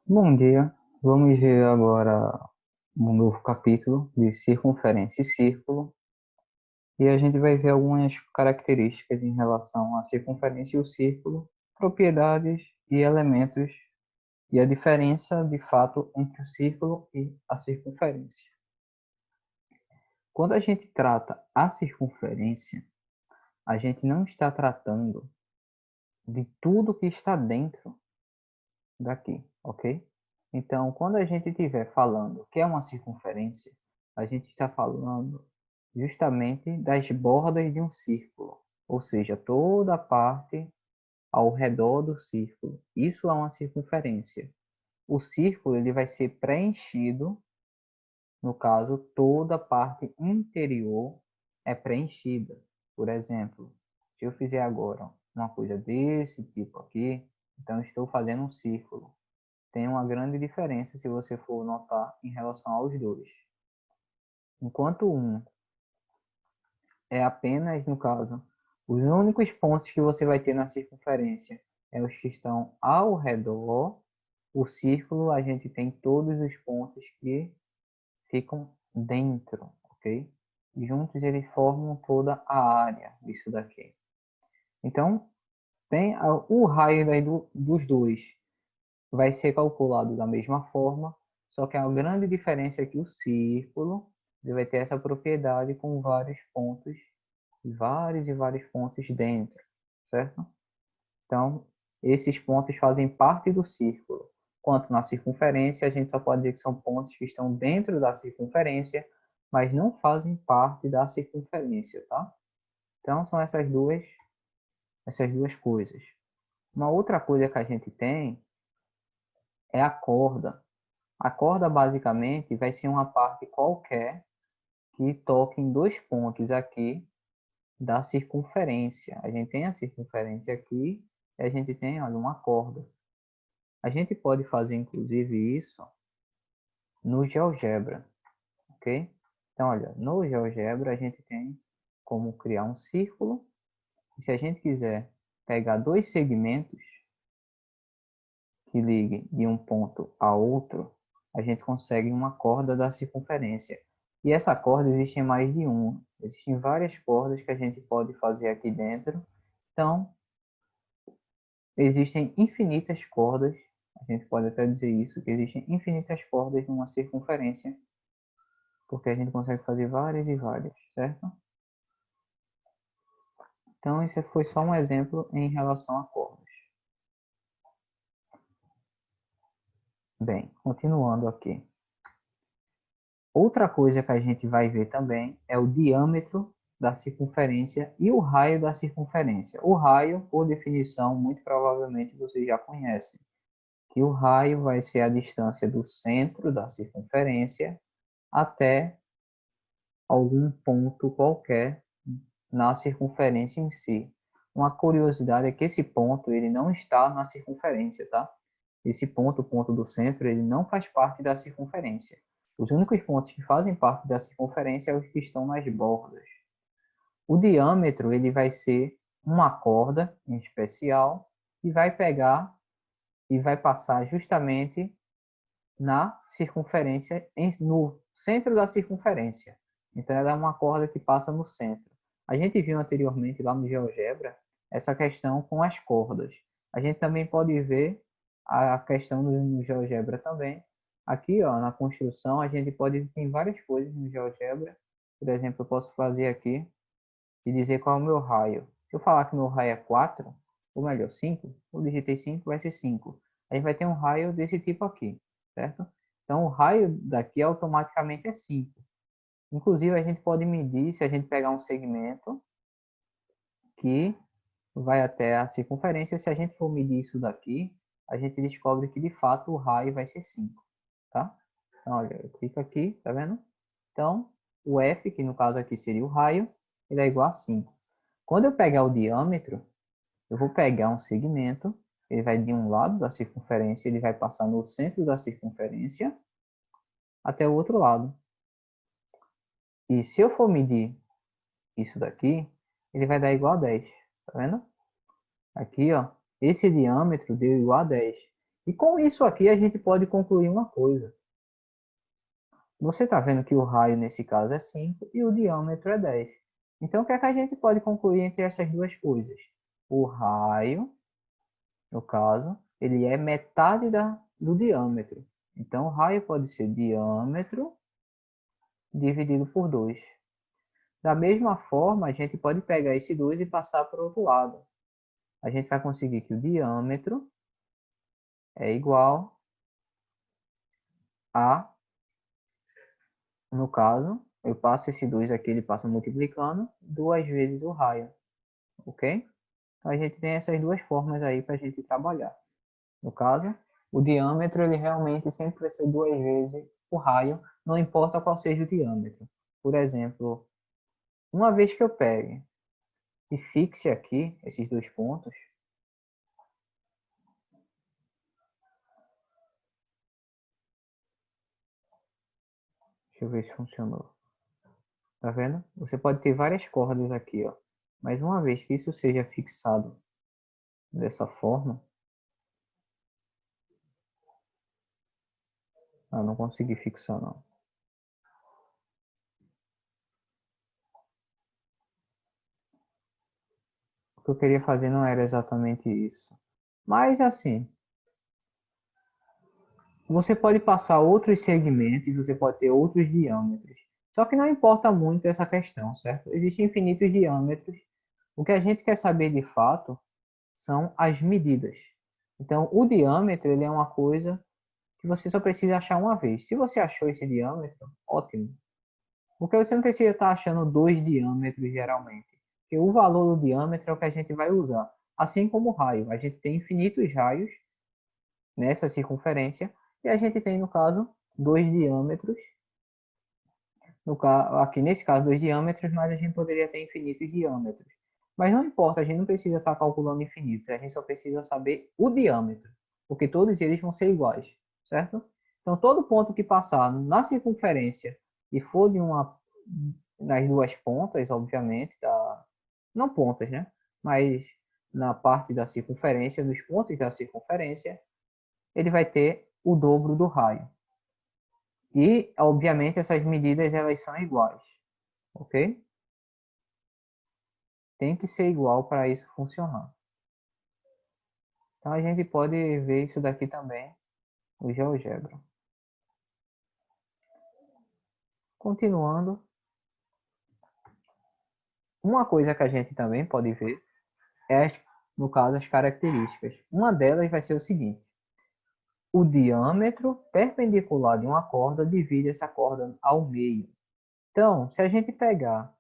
Bom dia, vamos ver agora um novo capítulo de circunferência e círculo e a gente vai ver algumas características em relação à circunferência e o círculo, propriedades e elementos e a diferença de fato entre o círculo e a circunferência. Quando a gente trata a circunferência, a gente não está tratando de tudo que está dentro daqui, ok? Então, quando a gente estiver falando que é uma circunferência, a gente está falando justamente das bordas de um círculo, ou seja, toda a parte ao redor do círculo. Isso é uma circunferência. O círculo ele vai ser preenchido, no caso, toda a parte interior é preenchida. Por exemplo, se eu fizer agora uma coisa desse tipo aqui, então estou fazendo um círculo. Tem uma grande diferença se você for notar em relação aos dois. Enquanto um é apenas, no caso, os únicos pontos que você vai ter na circunferência é os que estão ao redor. O círculo, a gente tem todos os pontos que ficam dentro, ok? Juntos eles formam toda a área disso daqui. Então, tem o raio dos dois vai ser calculado da mesma forma, só que a grande diferença é que o círculo ele vai ter essa propriedade com vários e vários pontos dentro, certo? Então, esses pontos fazem parte do círculo. Quanto na circunferência, a gente só pode dizer que são pontos que estão dentro da circunferência, mas não fazem parte da circunferência, tá? Então, são essas duas coisas. Uma outra coisa que a gente tem é a corda. A corda basicamente vai ser uma parte qualquer que toque em dois pontos aqui da circunferência. A gente tem a circunferência aqui e a gente tem, olha, uma corda. A gente pode fazer inclusive isso no GeoGebra, ok? Então, olha, no GeoGebra a gente tem como criar um círculo. E se a gente quiser pegar dois segmentos que liguem de um ponto a outro, a gente consegue uma corda da circunferência. E essa corda existe mais de uma. Existem várias cordas que a gente pode fazer aqui dentro. Então, existem infinitas cordas. A gente pode até dizer isso, que existem infinitas cordas numa circunferência, porque a gente consegue fazer várias e várias, certo? Então, esse foi só um exemplo em relação a cordas. Bem, continuando aqui. Outra coisa que a gente vai ver também é o diâmetro da circunferência e o raio da circunferência. O raio, por definição, muito provavelmente vocês já conhecem, que o raio vai ser a distância do centro da circunferência até algum ponto qualquer na circunferência em si. Uma curiosidade é que esse ponto ele não está na circunferência, tá? Esse ponto, o ponto do centro, ele não faz parte da circunferência. Os únicos pontos que fazem parte da circunferência são os que estão nas bordas. O diâmetro ele vai ser uma corda em especial que vai pegar e vai passar justamente na circunferência, no centro da circunferência. Então, ela é uma corda que passa no centro. A gente viu anteriormente lá no GeoGebra essa questão com as cordas. A gente também pode ver a questão no GeoGebra também. Aqui, ó, na construção, a gente pode ter várias coisas no GeoGebra. Por exemplo, eu posso fazer aqui e dizer qual é o meu raio. Se eu falar que meu raio é 4, ou melhor, 5, eu digitei 5, vai ser 5. A gente vai ter um raio desse tipo aqui, certo? Então, o raio daqui automaticamente é 5. Inclusive, a gente pode medir, se a gente pegar um segmento que vai até a circunferência, se a gente for medir isso daqui, a gente descobre que, de fato, o raio vai ser 5, tá? Então, olha, eu clico aqui, tá vendo? Então, o F, que no caso aqui seria o raio, ele é igual a 5. Quando eu pegar o diâmetro, eu vou pegar um segmento, ele vai de um lado da circunferência, ele vai passar no centro da circunferência até o outro lado. E se eu for medir isso daqui, ele vai dar igual a 10, tá vendo? Aqui, ó, esse diâmetro deu igual a 10. E com isso aqui a gente pode concluir uma coisa. Você está vendo que o raio nesse caso é 5 e o diâmetro é 10. Então o que é que a gente pode concluir entre essas duas coisas? O raio, no caso, ele é metade do diâmetro. Então o raio pode ser diâmetro dividido por 2. Da mesma forma, a gente pode pegar esse 2 e passar para o outro lado. A gente vai conseguir que o diâmetro é igual a, no caso, eu passo esse 2 aqui, ele passa multiplicando, 2 vezes o raio, ok? Então a gente tem essas duas formas aí para a gente trabalhar. No caso, o diâmetro, ele realmente sempre vai ser 2 vezes o raio, não importa qual seja o diâmetro. Por exemplo, uma vez que eu pegue e fixe aqui esses dois pontos, deixa eu ver se funcionou. Tá vendo? Você pode ter várias cordas aqui, ó. Mas uma vez que isso seja fixado dessa forma, não consegui fixar não. O que eu queria fazer não era exatamente isso. Mas assim, você pode passar outros segmentos, você pode ter outros diâmetros. Só que não importa muito essa questão, certo? Existem infinitos diâmetros. O que a gente quer saber de fato são as medidas. Então, o diâmetro ele é uma coisa que você só precisa achar uma vez. Se você achou esse diâmetro, ótimo. Porque você não precisa estar achando dois diâmetros geralmente. Porque o valor do diâmetro é o que a gente vai usar. Assim como o raio. A gente tem infinitos raios nessa circunferência. E a gente tem, no caso, dois diâmetros. Aqui nesse caso, dois diâmetros, mas a gente poderia ter infinitos diâmetros. Mas não importa, a gente não precisa estar calculando infinitos. A gente só precisa saber o diâmetro. Porque todos eles vão ser iguais, certo? Então, todo ponto que passar na circunferência e for de uma nas duas pontas, obviamente, não pontas, né? Mas na parte da circunferência, dos pontos da circunferência, ele vai ter o dobro do raio. E, obviamente, essas medidas elas são iguais, ok? Tem que ser igual para isso funcionar. Então a gente pode ver isso daqui também no GeoGebra. Continuando, uma coisa que a gente também pode ver é, no caso, as características. Uma delas vai ser o seguinte: o diâmetro perpendicular de uma corda divide essa corda ao meio. Então, se a gente pegar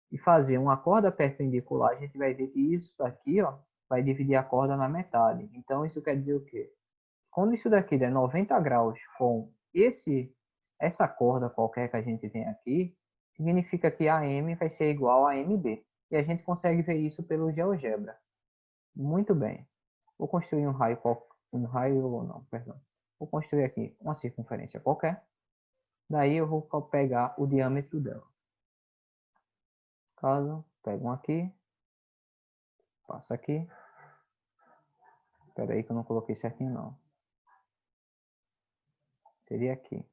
e fazer uma corda perpendicular, a gente vai ver que isso daqui, ó, vai dividir a corda na metade. Então, isso quer dizer o quê? Quando isso daqui der 90 graus com essa corda qualquer que a gente tem aqui, significa que AM vai ser igual a MB. E a gente consegue ver isso pelo GeoGebra. Muito bem. Vou construir não, perdão. Vou construir aqui uma circunferência qualquer. Daí eu vou pegar o diâmetro dela. Caso, pego um aqui, passo aqui. Espera aí que eu não coloquei certinho não. Seria aqui.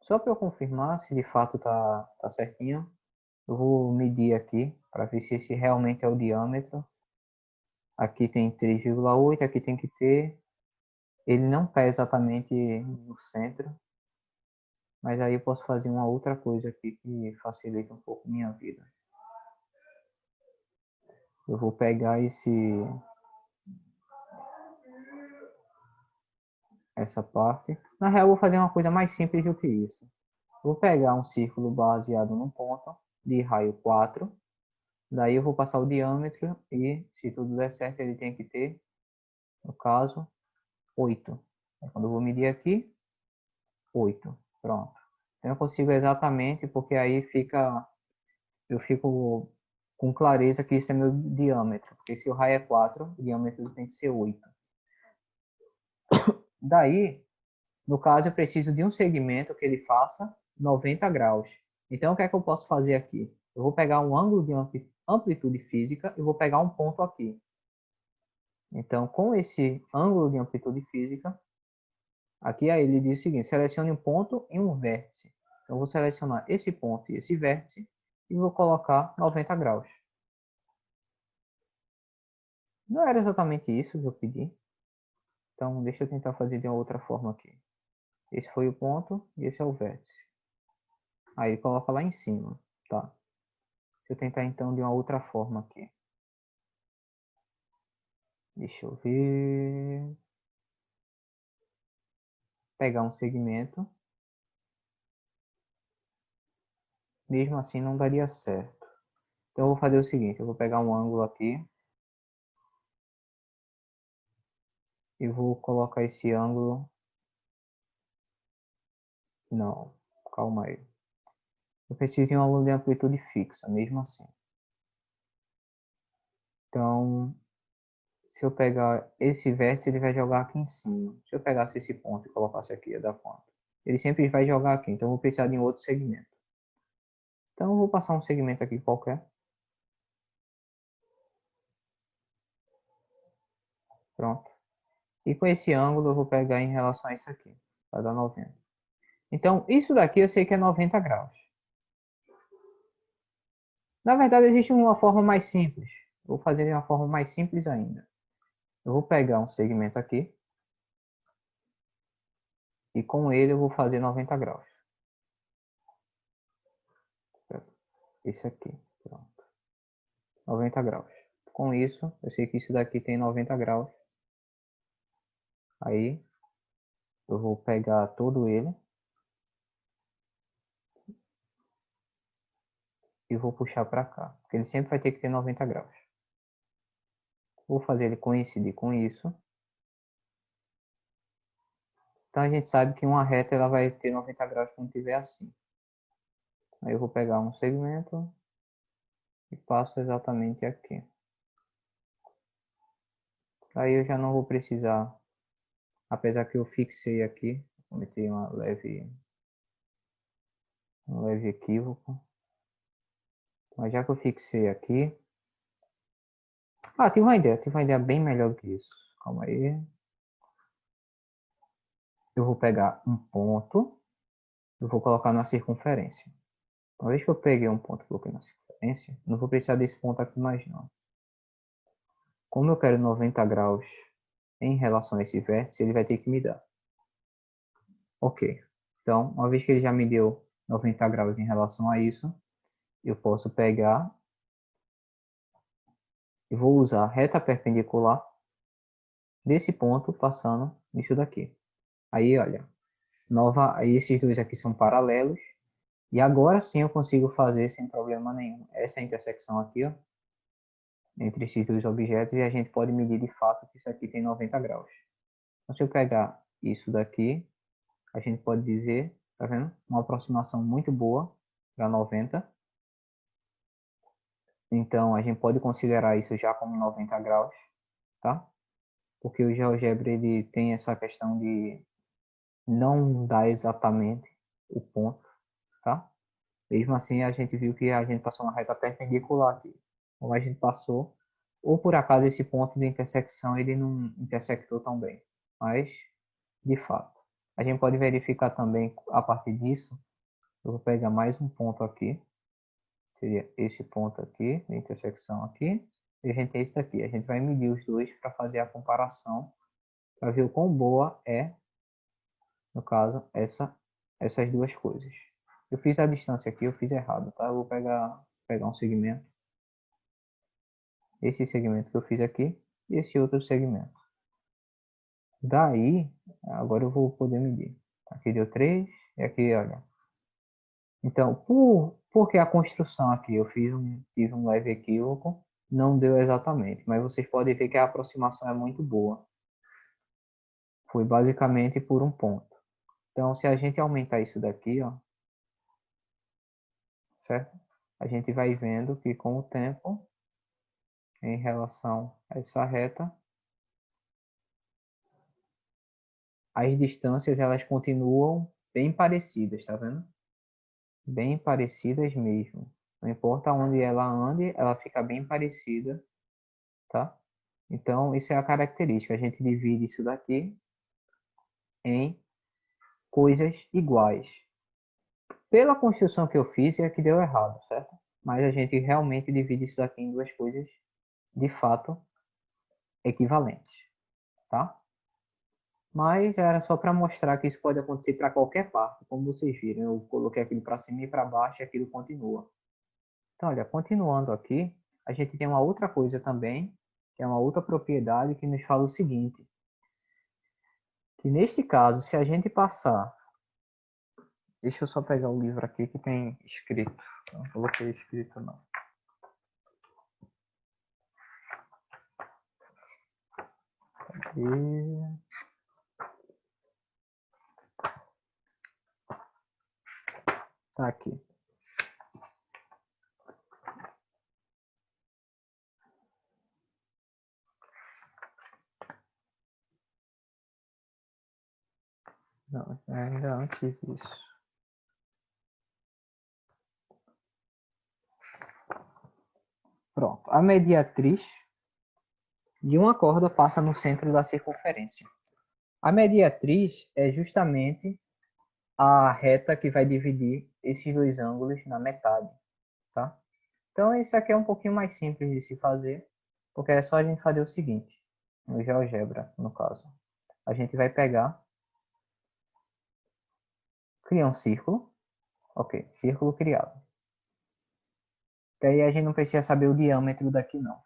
Só para eu confirmar se de fato tá certinho, eu vou medir aqui para ver se esse realmente é o diâmetro. Aqui tem 3,8, aqui tem que ter. Ele não está exatamente no centro, mas aí eu posso fazer uma outra coisa aqui que facilita um pouco minha vida. Eu vou pegar essa parte. Na real, eu vou fazer uma coisa mais simples do que isso. Vou pegar um círculo baseado num ponto de raio 4. Daí eu vou passar o diâmetro e, se tudo der certo, ele tem que ter, no caso, 8. Quando eu vou medir aqui, 8. Pronto. Então eu consigo exatamente, porque aí eu fico com clareza que isso é meu diâmetro. Porque se o raio é 4, o diâmetro tem que ser 8. Daí, no caso, eu preciso de um segmento que ele faça 90 graus. Então, o que é que eu posso fazer aqui? Eu vou pegar um ângulo de amplitude física e vou pegar um ponto aqui. Então, com esse ângulo de amplitude física, aqui aí ele diz o seguinte: selecione um ponto e um vértice. Então, eu vou selecionar esse ponto e esse vértice e vou colocar 90 graus. Não era exatamente isso que eu pedi. Então, deixa eu tentar fazer de uma outra forma aqui. Esse foi o ponto e esse é o vértice. Aí coloca lá em cima, tá? Deixa eu tentar então de uma outra forma aqui. Deixa eu ver. Pegar um segmento. Mesmo assim não daria certo. Então eu vou fazer o seguinte, eu vou pegar um ângulo aqui e vou colocar esse ângulo. Não, calma aí. Eu preciso de um ângulo de amplitude fixa, mesmo assim. Então, se eu pegar esse vértice, ele vai jogar aqui em cima. Se eu pegasse esse ponto e colocasse aqui, ia dar quanto? Ele sempre vai jogar aqui, então eu vou precisar de um outro segmento. Então eu vou passar um segmento aqui qualquer. Pronto. E com esse ângulo eu vou pegar em relação a isso aqui. Vai dar 90. Então, isso daqui eu sei que é 90 graus. Na verdade, existe uma forma mais simples. Vou fazer de uma forma mais simples ainda. Eu vou pegar um segmento aqui. E com ele eu vou fazer 90 graus. Esse aqui. Pronto. 90 graus. Com isso, eu sei que isso daqui tem 90 graus. Aí, eu vou pegar todo ele. E vou puxar para cá. Porque ele sempre vai ter que ter 90 graus. Vou fazer ele coincidir com isso. Então a gente sabe que uma reta ela vai ter 90 graus quando tiver assim. Aí eu vou pegar um segmento e passo exatamente aqui. Aí eu já não vou precisar, apesar que eu fixei aqui, cometi um leve equívoco. Mas já que eu fixei aqui... Ah, tive uma ideia bem melhor que isso. Calma aí. Eu vou pegar um ponto, eu vou colocar na circunferência. Uma vez que eu peguei um ponto e coloquei na circunferência, não vou precisar desse ponto aqui mais não. Como eu quero 90 graus em relação a esse vértice, ele vai ter que me dar. Ok. Então, uma vez que ele já me deu 90 graus em relação a isso, eu posso pegar e vou usar a reta perpendicular desse ponto passando nisso daqui. Aí, olha, aí esses dois aqui são paralelos. E agora sim eu consigo fazer sem problema nenhum essa intersecção aqui, ó, entre esses dois objetos, e a gente pode medir de fato que isso aqui tem 90 graus. Então, se eu pegar isso daqui, a gente pode dizer, tá vendo? Uma aproximação muito boa para 90. Então, a gente pode considerar isso já como 90 graus, tá? Porque o GeoGebra ele tem essa questão de não dar exatamente o ponto, tá? Mesmo assim, a gente viu que a gente passou uma reta perpendicular aqui. Como a gente passou, ou por acaso esse ponto de intersecção ele não intersectou tão bem. Mas, de fato, a gente pode verificar também a partir disso. Eu vou pegar mais um ponto aqui. Seria esse ponto aqui, de intersecção aqui. E a gente tem esse daqui. A gente vai medir os dois para fazer a comparação. Para ver o quão boa é, no caso, essas duas coisas. Eu fiz a distância aqui, eu fiz errado, tá? Eu vou pegar um segmento. Esse segmento que eu fiz aqui e esse outro segmento. Daí, agora eu vou poder medir. Aqui deu 3 e aqui, olha. Então, porque a construção aqui eu tive um leve equívoco, não deu exatamente, mas vocês podem ver que a aproximação é muito boa. Foi basicamente por um ponto. Então, se a gente aumentar isso daqui, ó, certo? A gente vai vendo que com o tempo, em relação a essa reta, as distâncias elas continuam bem parecidas, tá vendo? Bem parecidas mesmo. Não importa onde ela ande, ela fica bem parecida, tá? Então, isso é a característica. A gente divide isso daqui em coisas iguais. Pela construção que eu fiz, é que deu errado, certo? Mas a gente realmente divide isso daqui em duas coisas, de fato, equivalentes, tá? Mas era só para mostrar que isso pode acontecer para qualquer parte. Como vocês viram, eu coloquei aquilo para cima e para baixo e aquilo continua. Então, olha, continuando aqui, a gente tem uma outra coisa também, que é uma outra propriedade que nos fala o seguinte, que neste caso, se a gente passar... Deixa eu só pegar o livro aqui que tem escrito. Não coloquei escrito, não. E... Tá aqui. Não, ainda antes disso. Pronto. A mediatriz de uma corda passa no centro da circunferência. A mediatriz é justamente a reta que vai dividir esses dois ângulos na metade, tá? Então, isso aqui é um pouquinho mais simples de se fazer, porque é só a gente fazer o seguinte, no GeoGebra, no caso. A gente vai pegar, criar um círculo, ok, círculo criado. E aí a gente não precisa saber o diâmetro daqui, não.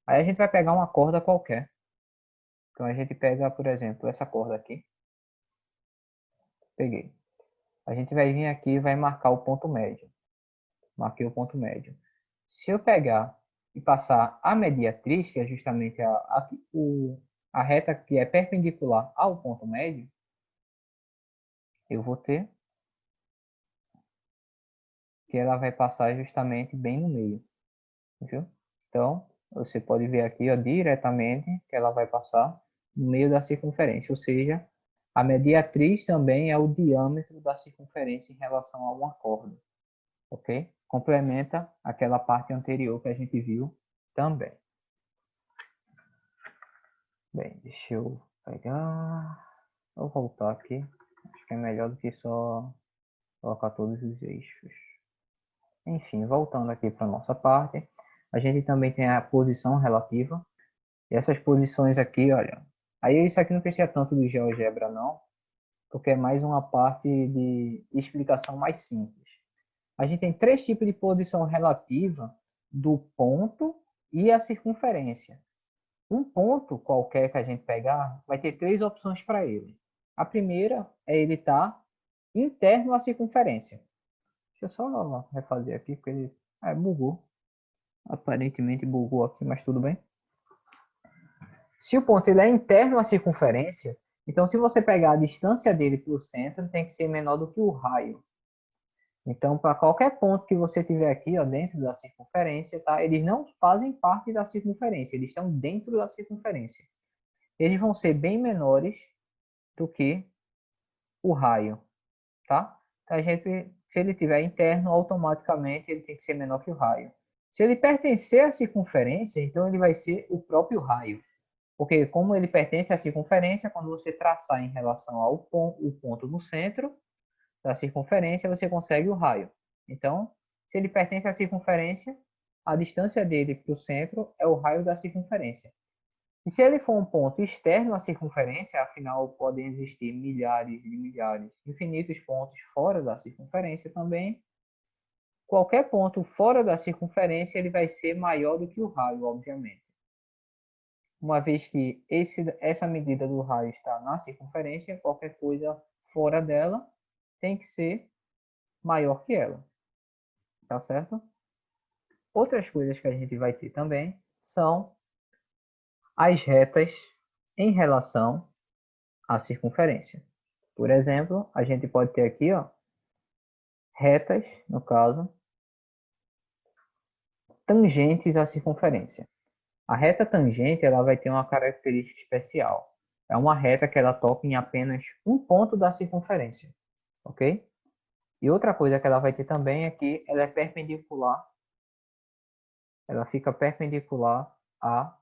Aí a gente vai pegar uma corda qualquer. Então a gente pega, por exemplo, essa corda aqui. Peguei. A gente vai vir aqui e vai marcar o ponto médio. Marquei o ponto médio. Se eu pegar e passar a mediatriz, que é justamente a reta que é perpendicular ao ponto médio, eu vou ter que ela vai passar justamente bem no meio. Viu? Então, você pode ver aqui ó, diretamente que ela vai passar no meio da circunferência, ou seja, a mediatriz também é o diâmetro da circunferência em relação a uma corda, ok? Complementa aquela parte anterior que a gente viu também. Bem, deixa eu pegar, vou voltar aqui, acho que é melhor do que só colocar todos os eixos. Enfim, voltando aqui para a nossa parte, a gente também tem a posição relativa. E essas posições aqui, olha, aí isso aqui não precisa tanto do GeoGebra não, porque é mais uma parte de explicação mais simples. A gente tem três tipos de posição relativa do ponto e a circunferência. Um ponto qualquer que a gente pegar, vai ter três opções para ele. A primeira é ele estar interno à circunferência. Deixa eu só refazer aqui, porque ele bugou. Aparentemente bugou aqui, mas tudo bem. Se o ponto ele é interno à circunferência, então se você pegar a distância dele para o centro, tem que ser menor do que o raio. Então, para qualquer ponto que você tiver aqui ó, dentro da circunferência, tá? Eles não fazem parte da circunferência, eles estão dentro da circunferência. Eles vão ser bem menores do que o raio, tá? Então, se ele tiver interno, automaticamente ele tem que ser menor que o raio. Se ele pertencer à circunferência, então ele vai ser o próprio raio. Porque como ele pertence à circunferência, quando você traçar em relação ao ponto no centro da circunferência, você consegue o raio. Então, se ele pertence à circunferência, a distância dele para o centro é o raio da circunferência. E se ele for um ponto externo à circunferência, afinal podem existir milhares de milhares, infinitos pontos fora da circunferência também, qualquer ponto fora da circunferência ele vai ser maior do que o raio, obviamente. Uma vez que essa medida do raio está na circunferência, qualquer coisa fora dela tem que ser maior que ela. Tá certo? Outras coisas que a gente vai ter também são as retas em relação à circunferência. Por exemplo, a gente pode ter aqui ó, retas, no caso, tangentes à circunferência. A reta tangente ela vai ter uma característica especial. É uma reta que ela toca em apenas um ponto da circunferência, ok? E outra coisa que ela vai ter também é que ela é perpendicular, ela fica perpendicular a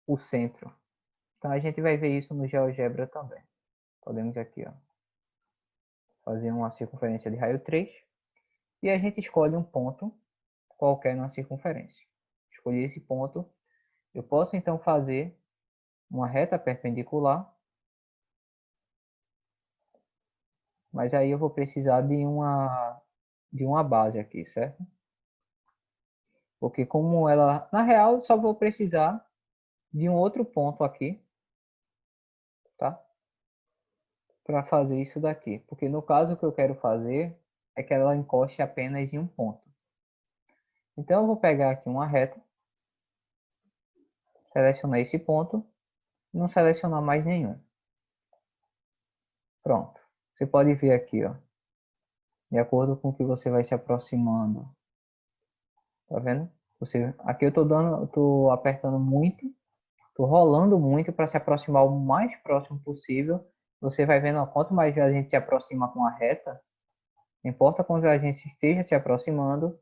o centro. Então a gente vai ver isso no GeoGebra também. Podemos aqui, ó, fazer uma circunferência de raio 3 e a gente escolhe um ponto qualquer na circunferência. Escolhi esse ponto. Eu posso então fazer uma reta perpendicular, mas aí eu vou precisar de uma base aqui, certo? Porque como ela, na real, eu só vou precisar de um outro ponto aqui, tá? Para fazer isso daqui. Porque no caso o que eu quero fazer é que ela encoste apenas em um ponto. Então eu vou pegar aqui uma reta, selecionar esse ponto, e não selecionar mais nenhum. Pronto. Você pode ver aqui, ó, de acordo com o que você vai se aproximando. Tá vendo? Aqui eu tô apertando muito, tô rolando muito para se aproximar o mais próximo possível. Você vai vendo, ó, quanto mais a gente se aproxima com a reta, não importa quando a gente esteja se aproximando,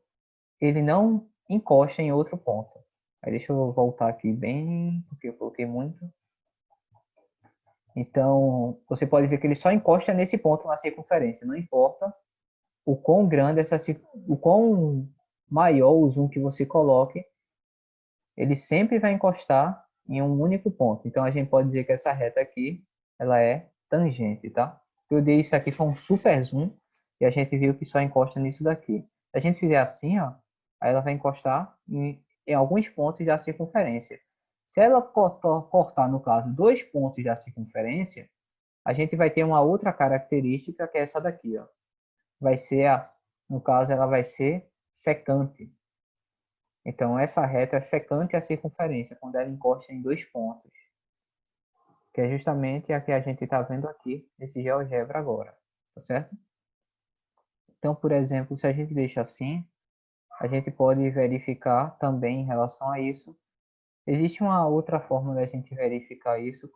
ele não encosta em outro ponto. Aí deixa eu voltar aqui bem, porque eu coloquei muito. Então, você pode ver que ele só encosta nesse ponto na circunferência. Não importa o quão grande o quão maior o zoom que você coloque, ele sempre vai encostar em um único ponto. Então, a gente pode dizer que essa reta aqui, ela é tangente, tá? Eu dei isso aqui foi um super zoom e a gente viu que só encosta nisso daqui. Se a gente fizer assim, ó, aí ela vai encostar em alguns pontos da circunferência. Se ela cortar, no caso, 2 pontos da circunferência, a gente vai ter uma outra característica que é essa daqui, ó. Vai ser, no caso, ela vai ser secante. Então, essa reta é secante à circunferência, quando ela encosta em 2 pontos. Que é justamente a que a gente está vendo aqui, nesse GeoGebra agora. Tá certo? Então, por exemplo, se a gente deixa assim, a gente pode verificar também em relação a isso. Existe uma outra forma da gente verificar isso,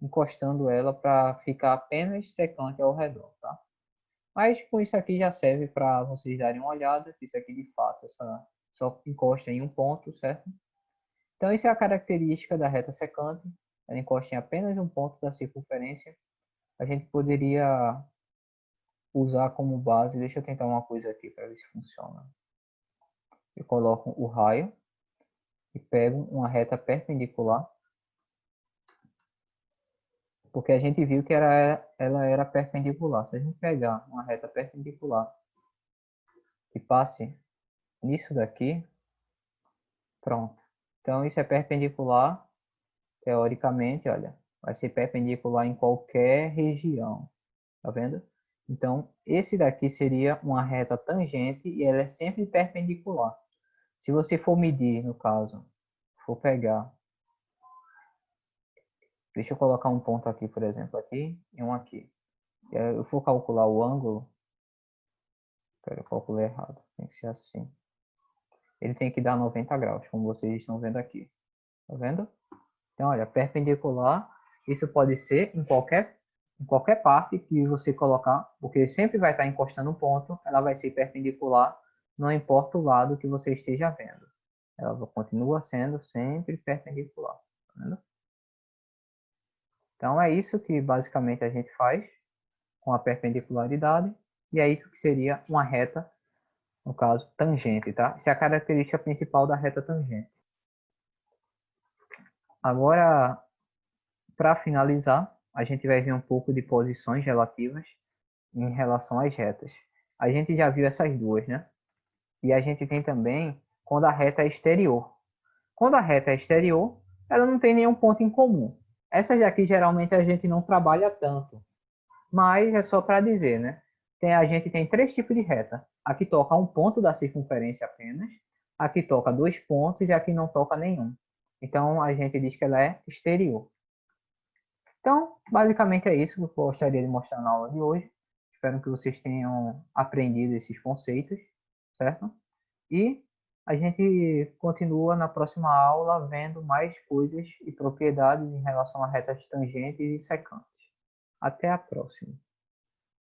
encostando ela para ficar apenas secante ao redor, tá? Mas com isso aqui já serve para vocês darem uma olhada, se isso aqui de fato só encosta em um ponto, certo? Então essa é a característica da reta secante, ela encosta em apenas um ponto da circunferência. A gente poderia usar como base, deixa eu tentar uma coisa aqui para ver se funciona. Eu coloco o raio e pego uma reta perpendicular, porque a gente viu que ela era perpendicular. Se a gente pegar uma reta perpendicular que passe nisso daqui, pronto. Então isso é perpendicular, teoricamente, olha, vai ser perpendicular em qualquer região, tá vendo? Então esse daqui seria uma reta tangente e ela é sempre perpendicular. Se você for medir, no caso, for pegar, deixa eu colocar um ponto aqui, por exemplo, aqui e um aqui. E aí eu for calcular o ângulo, eu calculei errado, tem que ser assim. Ele tem que dar 90 graus, como vocês estão vendo aqui. Tá vendo? Então, olha, perpendicular, isso pode ser em qualquer parte que você colocar, porque sempre vai estar encostando um ponto, ela vai ser perpendicular, não importa o lado que você esteja vendo. Ela continua sendo sempre perpendicular. Tá vendo? Então, é isso que basicamente a gente faz com a perpendicularidade, e é isso que seria uma reta, no caso, tangente, tá? Essa é a característica principal da reta tangente. Agora, para finalizar, a gente vai ver um pouco de posições relativas em relação às retas. A gente já viu essas duas, né? E a gente tem também quando a reta é exterior. Quando a reta é exterior, ela não tem nenhum ponto em comum. Essas daqui geralmente a gente não trabalha tanto, mas é só para dizer, né? A gente tem 3 tipos de reta. Aqui toca um ponto da circunferência apenas, aqui toca 2 pontos e aqui não toca nenhum. Então a gente diz que ela é exterior. Então, basicamente é isso que eu gostaria de mostrar na aula de hoje. Espero que vocês tenham aprendido esses conceitos, certo? E a gente continua na próxima aula vendo mais coisas e propriedades em relação a retas tangentes e secantes. Até a próxima.